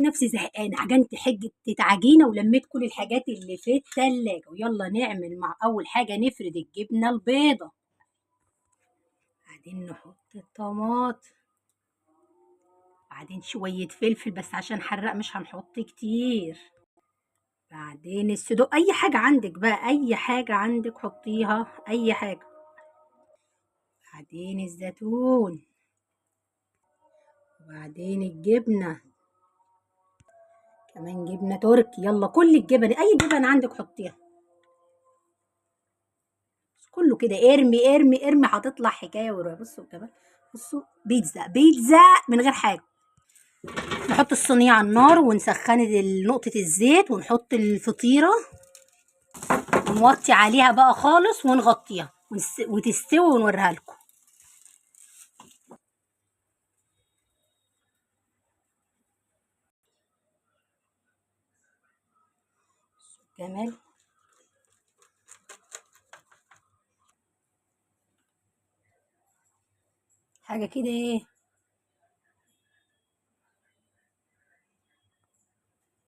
نفسي زهقانة، عجنت حتة عجينة ولميت كل الحاجات اللي في التلاجة، ويلا نعمل مع أول حاجة نفرد الجبنة البيضة، بعدين نحط الطماطم، بعدين شوية فلفل بس عشان حراق مش هنحط كتير، بعدين الصدوق، أي حاجة عندك بقى، أي حاجة عندك حطيها، أي حاجة، بعدين الزيتون، وبعدين الجبنة، كمان جبنة تركي، يلا كل الجبن، أي جبن عندك حطيها، كله كده ارمي ارمي ارمي، هتطلع حكاية ورواية. بصوا كمان، بصوا بيتزا بيتزا من غير حاجة. نحط الصينية على النار ونسخن نقطة الزيت ونحط الفطيرة ونوطي عليها بقى خالص ونغطيها وتستوي ونوريها لكم. جمال، حاجة كده ايه،